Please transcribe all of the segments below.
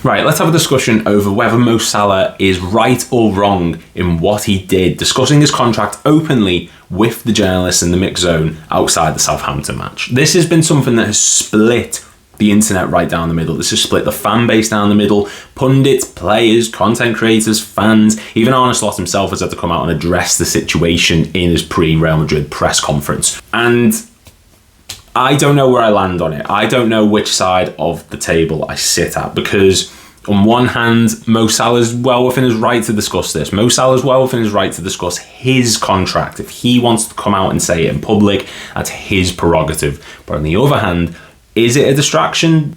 Right, let's have a discussion over whether Mo Salah is right or wrong in what he did, discussing his contract openly with the journalists in the mixed zone outside the Southampton match. This has been something that has split the internet right down the middle. This has split the fan base down the middle. Pundits, players, content creators, fans, even Arne Slot himself has had to come out and address the situation in his pre-Real Madrid press conference. And I don't know where I land on it. I don't know which side of the table I sit at, because on one hand, Mo Salah's well within his right to discuss this. Mo Salah's well within his right to discuss his contract. If he wants to come out and say it in public, that's his prerogative. But on the other hand, is it a distraction?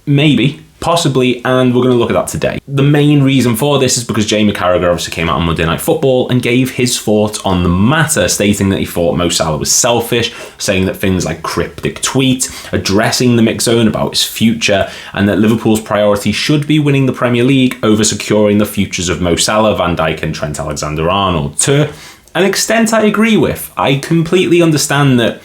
Maybe. Possibly, and we're going to look at that today. The main reason for this is because Jamie Carragher obviously came out on Monday Night Football and gave his thoughts on the matter, stating that he thought Mo Salah was selfish, saying that things like cryptic tweet, addressing the mixed zone about his future, and that Liverpool's priority should be winning the Premier League over securing the futures of Mo Salah, Van Dijk and Trent Alexander-Arnold. To an extent I agree with. I completely understand that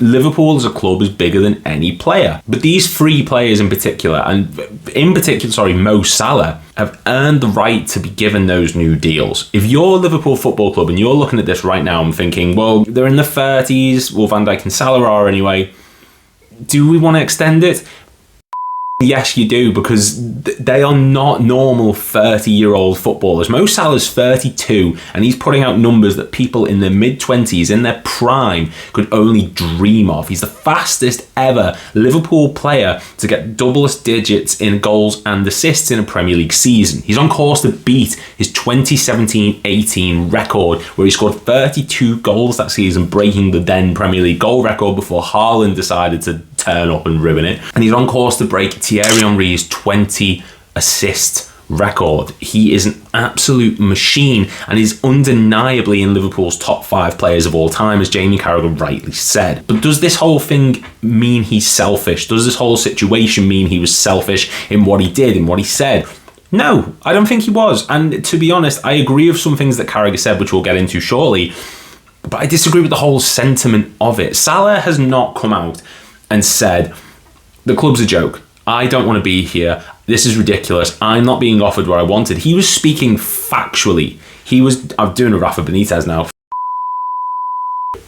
Liverpool as a club is bigger than any player. But these three players in particular, Mo Salah, have earned the right to be given those new deals. If you're Liverpool Football Club and you're looking at this right now and thinking, well, they're in the 30s, well, Van Dijk and Salah are anyway, do we want to extend it? Yes, you do, because they are not normal 30-year-old footballers. Mo Salah's 32, and he's putting out numbers that people in their mid-20s, in their prime, could only dream of. He's the fastest ever Liverpool player to get double digits in goals and assists in a Premier League season. He's on course to beat his 2017-18 record, where he scored 32 goals that season, breaking the then Premier League goal record before Haaland decided to turn up and ruin it. And he's on course to break Thierry Henry's 20 assist record. He is an absolute machine and is undeniably in Liverpool's top 5 players of all time, as Jamie Carragher rightly said. But does this whole thing mean he's selfish? Does this whole situation mean he was selfish in what he did, in what he said? No, I don't think he was. And to be honest, I agree with some things that Carragher said, which we'll get into shortly, but I disagree with the whole sentiment of it. Salah has not come out and said, the club's a joke. I don't want to be here. This is ridiculous. I'm not being offered what I wanted. He was speaking factually. I'm doing a Rafa Benitez now.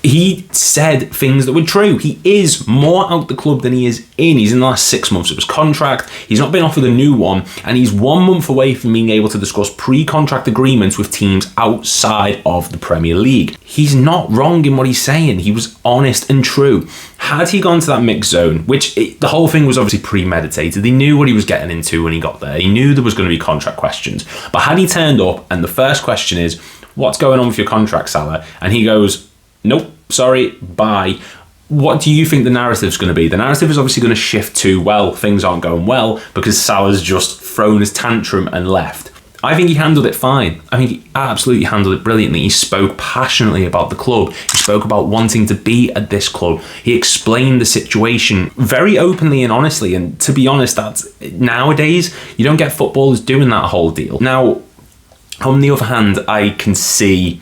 He said things that were true. He is more out the club than he is in. He's in the last 6 months of his contract. He's not been offered a new one, and he's 1 month away from being able to discuss pre-contract agreements with teams outside of the Premier League. He's not wrong in what he's saying. He was honest and true. Had he gone to that mixed zone, the whole thing was obviously premeditated. He knew what he was getting into when he got there. He knew there was going to be contract questions. But had he turned up and the first question is, what's going on with your contract, Salah? And he goes, nope, sorry, bye. What do you think the narrative's going to be? The narrative is obviously going to shift to, well, things aren't going well because Salah's just thrown his tantrum and left. I think he handled it fine. I think he absolutely handled it brilliantly. He spoke passionately about the club. He spoke about wanting to be at this club. He explained the situation very openly and honestly. And to be honest, that's nowadays, you don't get footballers doing that whole deal. Now, on the other hand, I can see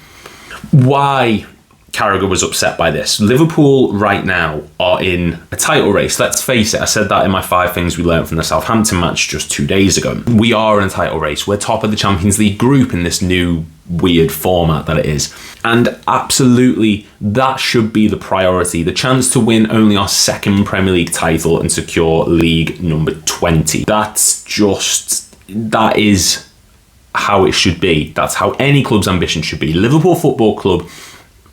why Carragher was upset by this. Liverpool right now are in a title race. Let's face it, I said that in my 5 things we learned from the Southampton match just 2 days ago. We are in a title race. We're top of the Champions League group in this new weird format that it is. And absolutely, that should be the priority. The chance to win only our 2nd Premier League title and secure league number 20. That is how it should be. That's how any club's ambition should be. Liverpool Football Club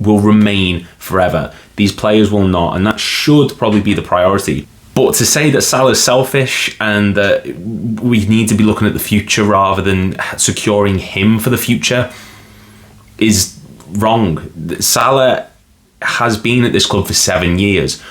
will remain forever. These players will not, and that should probably be the priority. But to say that Salah's selfish and that we need to be looking at the future rather than securing him for the future is wrong. Salah has been at this club for 7 years,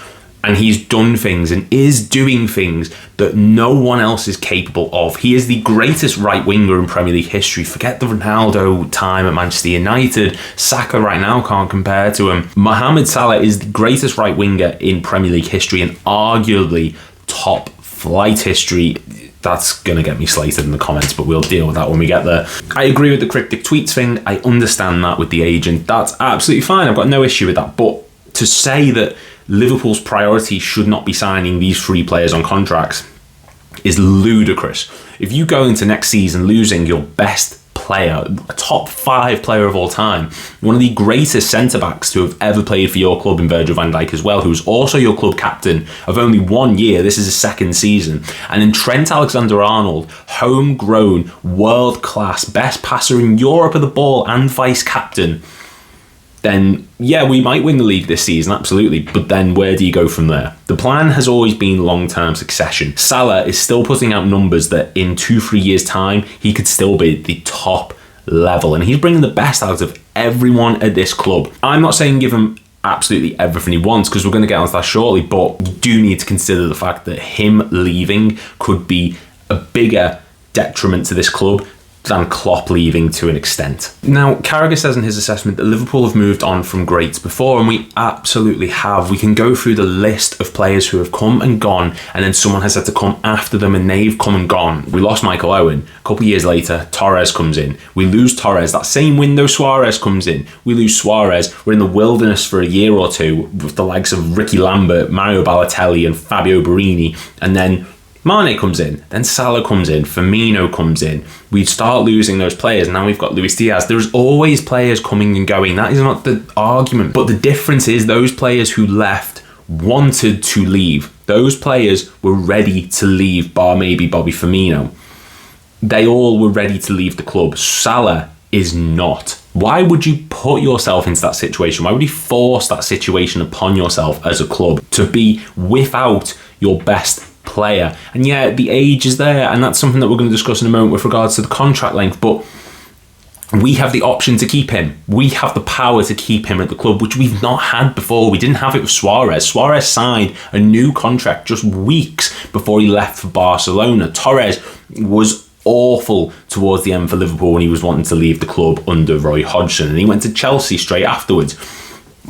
and he's done things and is doing things that no one else is capable of. He is the greatest right winger in Premier League history. Forget the Ronaldo time at Manchester United. Saka right now can't compare to him. Mohammed Salah is the greatest right winger in Premier League history and arguably top flight history. That's going to get me slated in the comments, but we'll deal with that when we get there. I agree with the cryptic tweets thing. I understand that with the agent. That's absolutely fine. I've got no issue with that. But to say that Liverpool's priority should not be signing these 3 players on contracts is ludicrous. If you go into next season losing your best player, a top 5 player of all time, one of the greatest centre-backs to have ever played for your club in Virgil van Dijk as well, who's also your club captain of only 1 year, this is his second season, and then Trent Alexander-Arnold, homegrown, world-class, best passer in Europe of the ball and vice-captain, then yeah, we might win the league this season, absolutely, but then where do you go from there? The plan has always been long-term succession. Salah is still putting out numbers that in 2-3 years' time, he could still be at the top level, and he's bringing the best out of everyone at this club. I'm not saying give him absolutely everything he wants, because we're going to get onto that shortly, but you do need to consider the fact that him leaving could be a bigger detriment to this club than Klopp leaving to an extent. Now, Carragher says in his assessment that Liverpool have moved on from greats before, and we absolutely have. We can go through the list of players who have come and gone, and then someone has had to come after them and they've come and gone. We lost Michael Owen. A couple of years later, Torres comes in. We lose Torres. That same window, Suarez comes in. We lose Suarez. We're in the wilderness for a year or two with the likes of Ricky Lambert, Mario Balotelli and Fabio Borini, and then Mane comes in, then Salah comes in, Firmino comes in. We start losing those players, and now we've got Luis Diaz. There's always players coming and going. That is not the argument. But the difference is those players who left wanted to leave. Those players were ready to leave, bar maybe Bobby Firmino. They all were ready to leave the club. Salah is not. Why would you put yourself into that situation? Why would you force that situation upon yourself as a club to be without your best player? And yeah, the age is there, and that's something that we're going to discuss in a moment with regards to the contract length, but we have the option to keep him. We have the power to keep him at the club, which we've not had before. We didn't have it with Suarez. Suarez signed a new contract just weeks before he left for Barcelona. Torres was awful towards the end for Liverpool when he was wanting to leave the club under Roy Hodgson, and he went to Chelsea straight afterwards.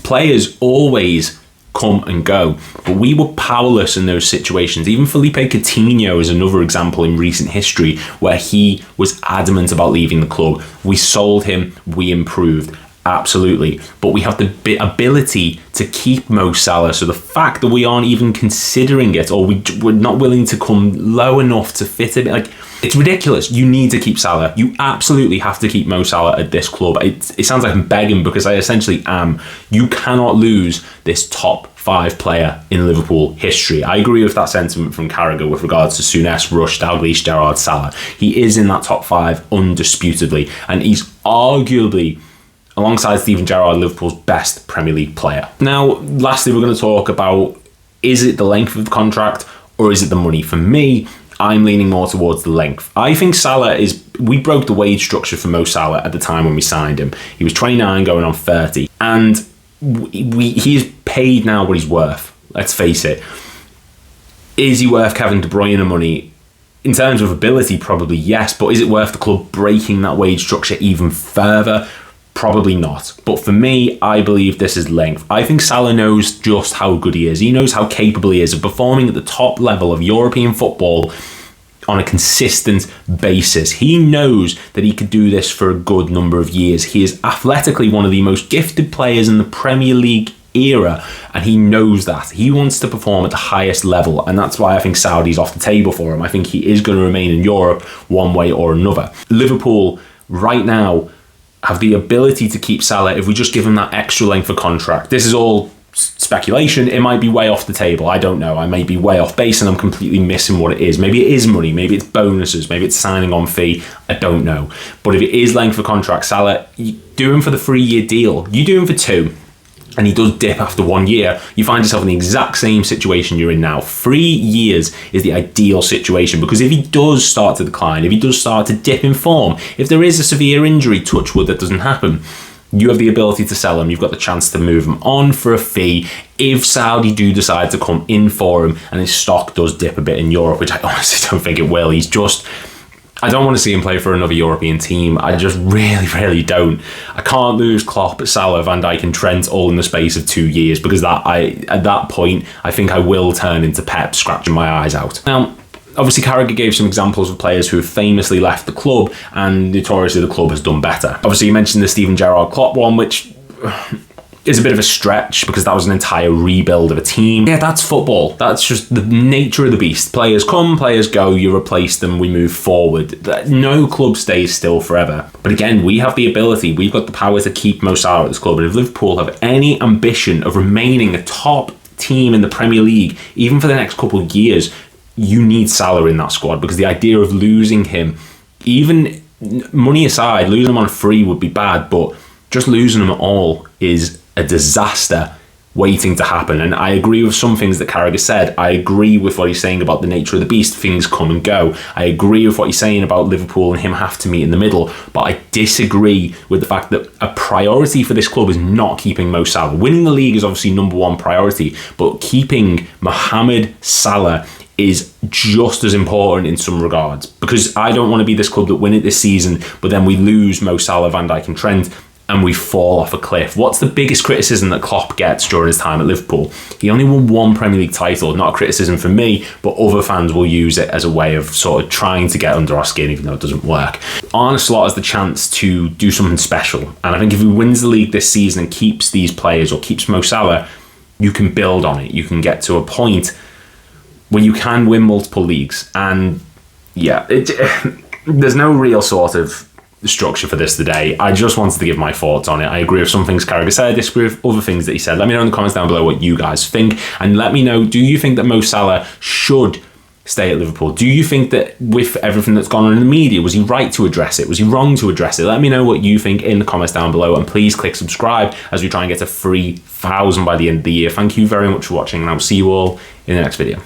Players always come and go, but we were powerless in those situations. Even Felipe Coutinho is another example in recent history where he was adamant about leaving the club. We sold him, we improved, absolutely, but we have the ability to keep Mo Salah. So the fact that we aren't even considering it, or we're not willing to come low enough to fit it, like, it's ridiculous. You need to keep Salah. You absolutely have to keep Mo Salah at this club. It sounds like I'm begging, because I essentially am. You cannot lose this top 5 player in Liverpool history. I agree with that sentiment from Carragher with regards to Souness, Rush, Dalglish, Gerrard, Salah. He is in that top 5 undisputably, and he's arguably, alongside Steven Gerrard, Liverpool's best Premier League player. Now, lastly, we're going to talk about, is it the length of the contract or is it the money? For me, I'm leaning more towards the length. I think Salah we broke the wage structure for Mo Salah at the time when we signed him. He was 29 going on 30, and he is paid now what he's worth. Let's face it. Is he worth Kevin De Bruyne money? In terms of ability, probably yes, but is it worth the club breaking that wage structure even further? Probably not. But for me, I believe this is length. I think Salah knows just how good he is. He knows how capable he is of performing at the top level of European football on a consistent basis. He knows that he could do this for a good number of years. He is athletically one of the most gifted players in the Premier League era, and he knows that. He wants to perform at the highest level, and that's why I think Saudi's off the table for him. I think he is going to remain in Europe one way or another. Liverpool right now have the ability to keep Salah if we just give him that extra length of contract. This is all speculation. It might be way off the table. I don't know. I may be way off base and I'm completely missing what it is. Maybe it is money. Maybe it's bonuses. Maybe it's signing on fee. I don't know. But if it is length of contract, Salah, you do him for the 3-year deal. You do him for 2. And he does dip after 1 year, you find yourself in the exact same situation you're in now. 3 years is the ideal situation, because if he does start to decline, if he does start to dip in form, if there is a severe injury, touch wood, that doesn't happen, you have the ability to sell him. You've got the chance to move him on for a fee if Saudi do decide to come in for him and his stock does dip a bit in Europe, which I honestly don't think it will. I don't want to see him play for another European team. I just really, really don't. I can't lose Klopp, Salah, Van Dijk and Trent all in the space of 2 years, because at that point, I think I will turn into Pep, scratching my eyes out. Now, obviously, Carragher gave some examples of players who have famously left the club, and notoriously the club has done better. Obviously, you mentioned the Steven Gerrard Klopp one, which is a bit of a stretch because that was an entire rebuild of a team. Yeah, that's football. That's just the nature of the beast. Players come, players go, you replace them, we move forward. No club stays still forever. But again, we have the ability, we've got the power to keep Mo Salah at this club. And if Liverpool have any ambition of remaining a top team in the Premier League, even for the next couple of years, you need Salah in that squad, because the idea of losing him, even money aside, losing him on free would be bad, but just losing him at all is a disaster waiting to happen. And I agree with some things that Carragher said. I agree with what he's saying about the nature of the beast. Things come and go. I agree with what he's saying about Liverpool and him have to meet in the middle. But I disagree with the fact that a priority for this club is not keeping Mo Salah. Winning the league is obviously number one priority, but keeping Mohammed Salah is just as important in some regards, because I don't want to be this club that win it this season, but then we lose Mo Salah, Van Dijk and Trent, and we fall off a cliff. What's the biggest criticism that Klopp gets during his time at Liverpool? He only won one Premier League title. Not a criticism from me, but other fans will use it as a way of sort of trying to get under our skin, even though it doesn't work. Arne Slot has the chance to do something special, and I think if he wins the league this season and keeps these players, or keeps Mo Salah, you can build on it. You can get to a point where you can win multiple leagues. And yeah, there's no real sort of structure for this today. I just wanted to give my thoughts on it. I agree with some things Carragher said, I disagree with other things that he said. Let me know in the comments down below what you guys think, and let me know, do you think that Mo Salah should stay at Liverpool? Do you think that with everything that's gone on in the media, was he right to address it? Was he wrong to address it? Let me know what you think in the comments down below, and please click subscribe as we try and get to 3,000 by the end of the year. Thank you very much for watching, and I'll see you all in the next video.